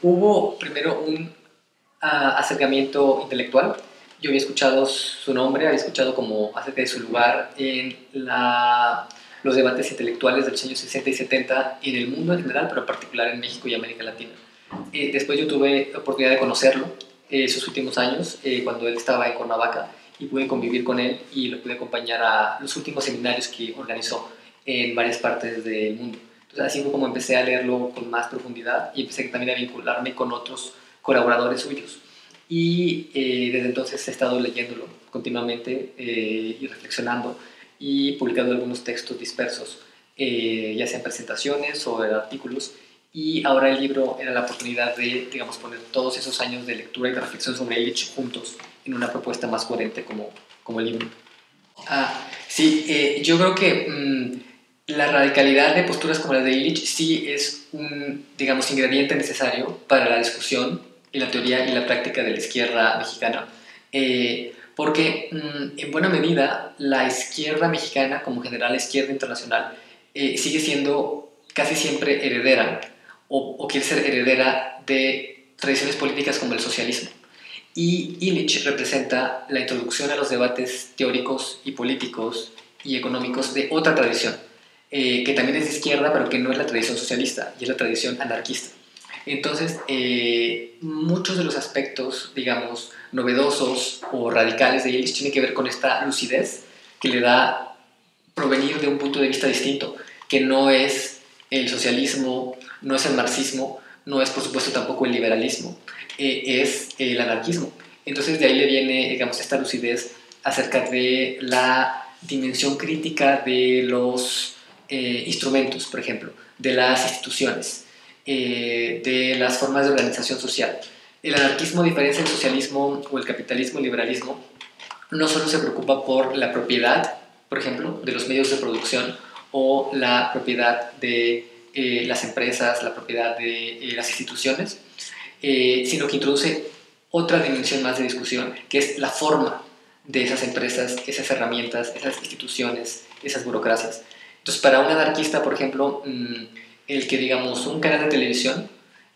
Hubo primero un acercamiento intelectual. Yo había escuchado su nombre, había escuchado como acerca de su lugar en los debates intelectuales de los años 60 y 70 en el mundo en general, pero en particular en México y América Latina. Después yo tuve la oportunidad de conocerlo sus últimos años, cuando él estaba en Cuernavaca, y pude convivir con él y lo pude acompañar a los últimos seminarios que organizó en varias partes del mundo. Entonces así fue como empecé a leerlo con más profundidad y empecé también a vincularme con otros colaboradores suyos. Y desde entonces he estado leyéndolo continuamente y reflexionando y publicando algunos textos dispersos, ya sean presentaciones o artículos. Y ahora el libro era la oportunidad de, digamos, poner todos esos años de lectura y de reflexión sobre Illich juntos en una propuesta más coherente como el libro. Sí, yo creo que la radicalidad de posturas como la de Illich sí es un, digamos, ingrediente necesario para la discusión y la teoría y la práctica de la izquierda mexicana. Porque en buena medida la izquierda mexicana, como general la izquierda internacional, sigue siendo casi siempre heredera o quiere ser heredera de tradiciones políticas como el socialismo. Y Illich representa la introducción a los debates teóricos y políticos y económicos de otra tradición, que también es de izquierda, pero que no es la tradición socialista, y es la tradición anarquista. Entonces, muchos de los aspectos, digamos, novedosos o radicales de Illich tienen que ver con esta lucidez que le da provenir de un punto de vista distinto, que no es el socialismo, no es el marxismo, no es por supuesto tampoco el liberalismo, es el anarquismo. Entonces de ahí le viene, digamos, esta lucidez acerca de la dimensión crítica de los instrumentos, por ejemplo, de las instituciones, de las formas de organización social. El anarquismo, a diferencia del socialismo o el capitalismo, el liberalismo, no solo se preocupa por la propiedad, por ejemplo, de los medios de producción o la propiedad de las empresas, la propiedad de las instituciones, sino que introduce otra dimensión más de discusión, que es la forma de esas empresas, esas herramientas, esas instituciones, esas burocracias. Entonces, para un anarquista, por ejemplo, el que, digamos, un canal de televisión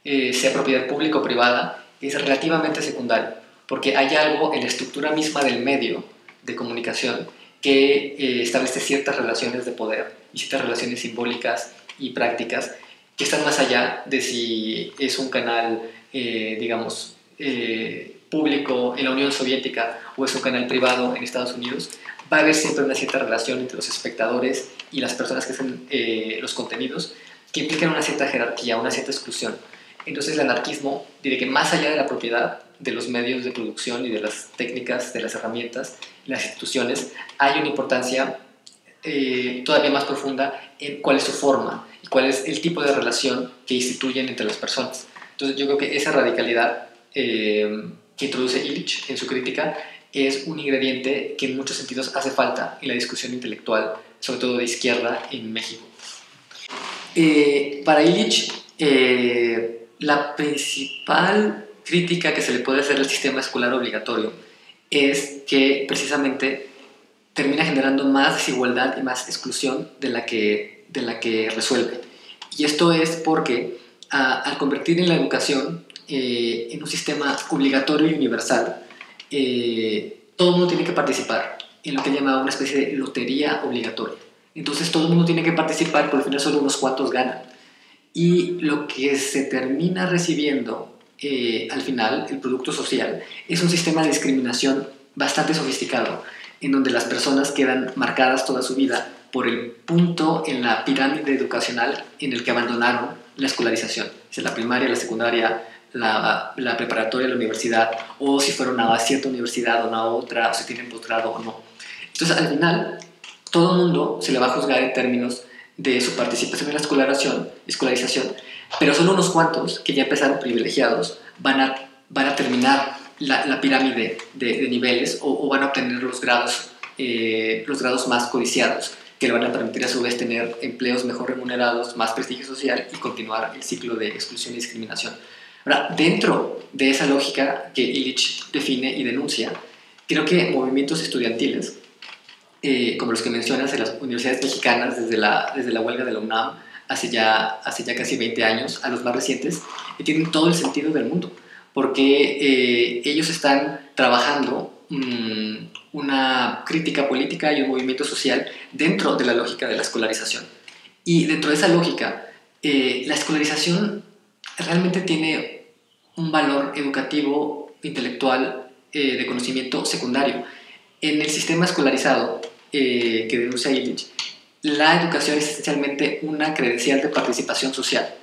sea propiedad pública o privada es relativamente secundario, porque hay algo en la estructura misma del medio de comunicación que establece ciertas relaciones de poder y ciertas relaciones simbólicas y prácticas que están más allá de si es un canal, digamos, público en la Unión Soviética o es un canal privado en Estados Unidos. Va a haber siempre una cierta relación entre los espectadores y las personas que hacen los contenidos que implican una cierta jerarquía, una cierta exclusión. Entonces el anarquismo diré que más allá de la propiedad de los medios de producción y de las técnicas, de las herramientas, las instituciones, hay una importancia todavía más profunda en cuál es su forma y cuál es el tipo de relación que instituyen entre las personas. Entonces yo creo que esa radicalidad que introduce Illich en su crítica es un ingrediente que en muchos sentidos hace falta en la discusión intelectual, sobre todo de izquierda en México. Para Illich, la principal crítica que se le puede hacer al sistema escolar obligatorio es que precisamente termina generando más desigualdad y más exclusión de la que resuelve. Y esto es porque al convertir en la educación en un sistema obligatorio y universal, todo el mundo tiene que participar en lo que llama una especie de lotería obligatoria. Entonces todo el mundo tiene que participar, pero al final solo unos cuantos ganan. Y lo que se termina recibiendo al final, el producto social, es un sistema de discriminación bastante sofisticado, en donde las personas quedan marcadas toda su vida por el punto en la pirámide educacional en el que abandonaron la escolarización. Es la primaria, la secundaria, la preparatoria, la universidad, o si fueron a cierta universidad o a otra, o si tienen posgrado o no. Entonces, al final, todo el mundo se le va a juzgar en términos de su participación en la escolarización, pero solo unos cuantos que ya empezaron privilegiados van a terminar la pirámide de niveles o van a obtener los grados más codiciados, que le van a permitir a su vez tener empleos mejor remunerados, más prestigio social y continuar el ciclo de exclusión y discriminación. Ahora, dentro de esa lógica que Illich define y denuncia, creo que movimientos estudiantiles, como los que mencionas en las universidades mexicanas, desde la huelga de la UNAM hace ya casi 20 años, a los más recientes, y tienen todo el sentido del mundo, porque ellos están trabajando una crítica política y un movimiento social dentro de la lógica de la escolarización. Y dentro de esa lógica, la escolarización realmente tiene un valor educativo, intelectual, de conocimiento secundario. En el sistema escolarizado que denuncia Illich, la educación es esencialmente una credencial de participación social,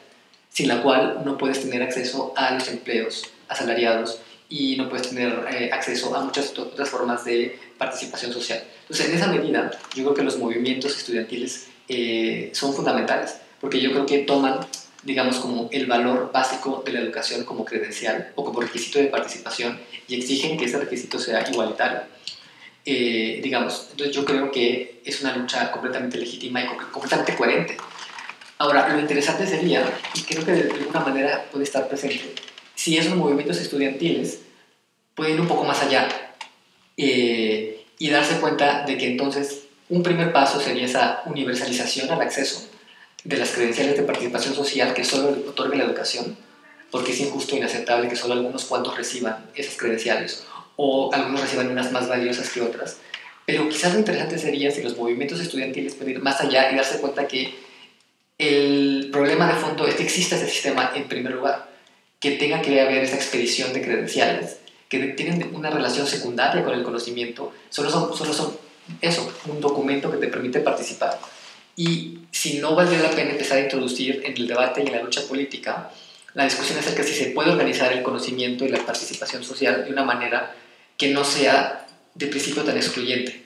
sin la cual no puedes tener acceso a los empleos asalariados y no puedes tener acceso a muchas otras formas de participación social. Entonces, en esa medida, yo creo que los movimientos estudiantiles son fundamentales, porque yo creo que toman, digamos, como el valor básico de la educación como credencial o como requisito de participación y exigen que ese requisito sea igualitario. Digamos, entonces yo creo que es una lucha completamente legítima y completamente coherente. Ahora, lo interesante sería, y creo que de alguna manera puede estar presente, si esos movimientos estudiantiles pueden ir un poco más allá y darse cuenta de que entonces un primer paso sería esa universalización al acceso de las credenciales de participación social que solo otorga la educación, porque es injusto e inaceptable que solo algunos cuantos reciban esas credenciales o algunos reciban unas más valiosas que otras. Pero quizás lo interesante sería si los movimientos estudiantiles pueden ir más allá y darse cuenta que el problema de fondo es que exista ese sistema en primer lugar, que tenga que haber esa expedición de credenciales, que tienen una relación secundaria con el conocimiento, solo son eso, un documento que te permite participar. Y si no valdría la pena empezar a introducir en el debate y en la lucha política la discusión acerca de si se puede organizar el conocimiento y la participación social de una manera que no sea de principio tan excluyente.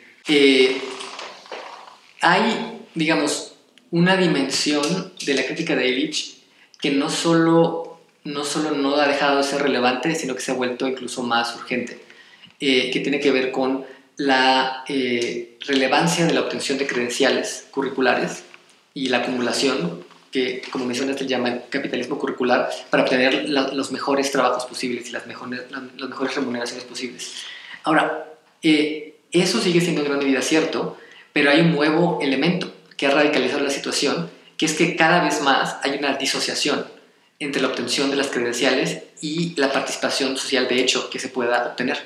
Hay, digamos, una dimensión de la crítica de Illich que no solo no ha dejado de ser relevante, sino que se ha vuelto incluso más urgente, que tiene que ver con la relevancia de la obtención de credenciales curriculares y la acumulación, que como mencionaste llama el capitalismo curricular, para obtener los mejores trabajos posibles y las mejores remuneraciones posibles. Ahora, eso sigue siendo en gran medida cierto, pero hay un nuevo elemento que ha radicalizado la situación, que es que cada vez más hay una disociación entre la obtención de las credenciales y la participación social de hecho que se pueda obtener.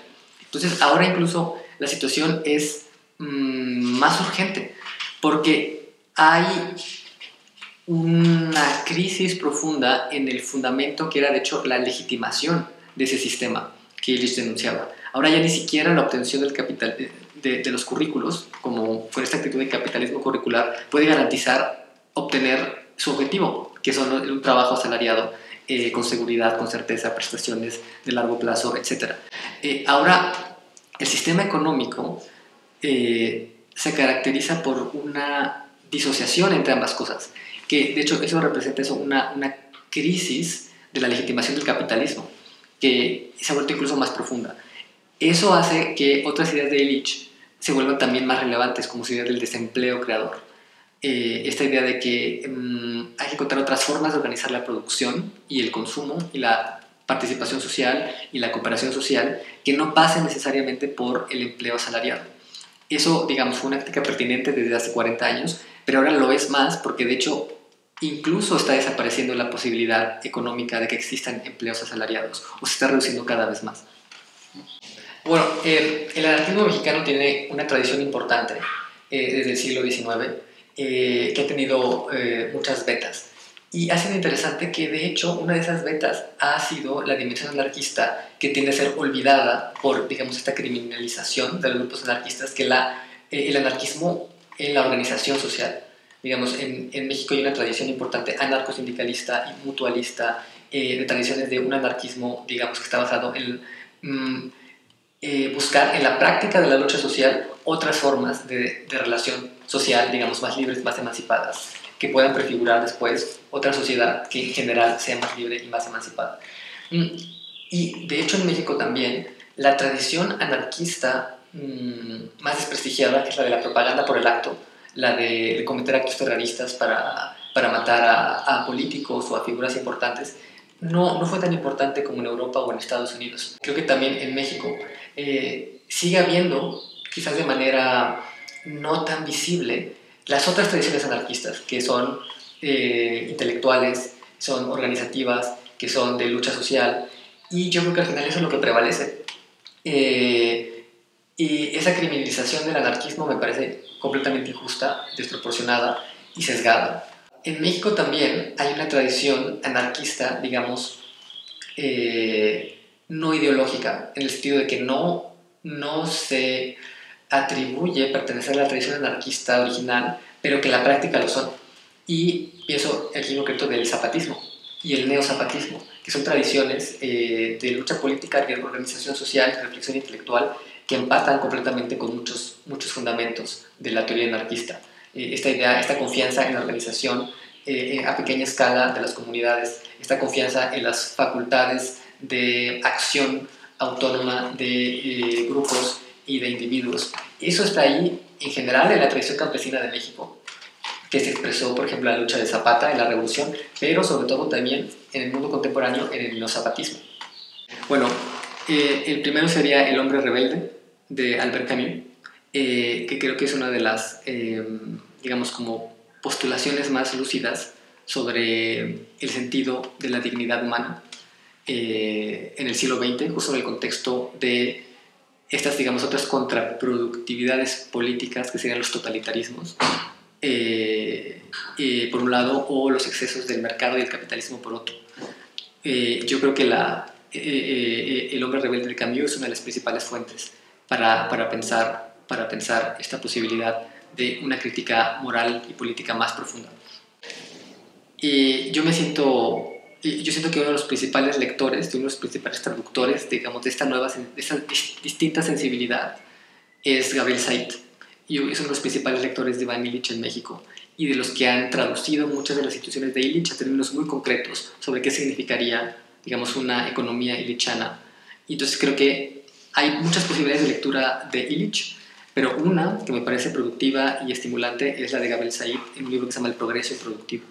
Entonces, ahora incluso la situación es más urgente, porque hay una crisis profunda en el fundamento que era de hecho la legitimación de ese sistema que Illich denunciaba. Ahora ya ni siquiera la obtención del capital de los currículos, como con esta actitud de capitalismo curricular, puede garantizar obtener su objetivo, que son un trabajo asalariado con seguridad, con certeza, prestaciones de largo plazo, etc. Ahora, el sistema económico se caracteriza por una disociación entre ambas cosas, que de hecho eso representa una crisis de la legitimación del capitalismo, que se ha vuelto incluso más profunda. Eso hace que otras ideas de Illich se vuelvan también más relevantes, como su idea del desempleo creador. Esta idea de que hay que encontrar otras formas de organizar la producción y el consumo y la participación social y la cooperación social que no pasen necesariamente por el empleo asalariado. Eso, digamos, fue una crítica pertinente desde hace 40 años, pero ahora lo es más porque, de hecho, incluso está desapareciendo la posibilidad económica de que existan empleos asalariados o se está reduciendo cada vez más. Bueno, el anarquismo mexicano tiene una tradición importante desde el siglo XIX que ha tenido muchas vetas. Y ha sido interesante que, de hecho, una de esas vetas ha sido la dimensión anarquista, que tiende a ser olvidada por, digamos, esta criminalización de los grupos anarquistas, que el anarquismo en la organización social. Digamos, en México hay una tradición importante anarcosindicalista y mutualista, de tradiciones de un anarquismo, digamos, que está basado en buscar en la práctica de la lucha social otras formas de relación social, digamos, más libres, más emancipadas, que puedan prefigurar después otra sociedad que en general sea más libre y más emancipada. Y de hecho en México también la tradición anarquista más desprestigiada, que es la de la propaganda por el acto, la de cometer actos terroristas para matar a políticos o a figuras importantes, no fue tan importante como en Europa o en Estados Unidos. Creo que también en México sigue habiendo, quizás de manera no tan visible, las otras tradiciones anarquistas, que son intelectuales, son organizativas, que son de lucha social, y yo creo que al final eso es lo que prevalece. Y esa criminalización del anarquismo me parece completamente injusta, desproporcionada y sesgada. En México también hay una tradición anarquista, digamos, no ideológica, en el sentido de que no se atribuye pertenecer a la tradición anarquista original, pero que en la práctica lo son. Y pienso aquí en concreto del zapatismo y el neozapatismo, que son tradiciones de lucha política, de organización social, de reflexión intelectual, que empatan completamente con muchos fundamentos de la teoría anarquista. Esta idea, esta confianza en la organización a pequeña escala de las comunidades, esta confianza en las facultades de acción autónoma de grupos y de individuos. Eso está ahí en general en la tradición campesina de México, que se expresó, por ejemplo, en la lucha de Zapata, en la Revolución, pero sobre todo también en el mundo contemporáneo, en el neozapatismo. Bueno, el primero sería El hombre rebelde, de Albert Camus, que creo que es una de las, digamos, como postulaciones más lúcidas sobre el sentido de la dignidad humana en el siglo XX, justo en el contexto de estas, digamos, otras contraproductividades políticas que serían los totalitarismos, por un lado, o los excesos del mercado y el capitalismo por otro. Yo creo que El hombre rebelde de Camus es una de las principales fuentes para pensar esta posibilidad de una crítica moral y política más profunda. Yo siento que uno de los principales lectores, uno de los principales traductores, digamos, de esta distinta sensibilidad es Gabriel Said. Es uno de los principales lectores de Ivan Illich en México y de los que han traducido muchas de las instituciones de Illich a términos muy concretos sobre qué significaría, digamos, una economía illichiana. Y entonces creo que hay muchas posibilidades de lectura de Illich, pero una que me parece productiva y estimulante es la de Gabriel Said en un libro que se llama El progreso improductivo.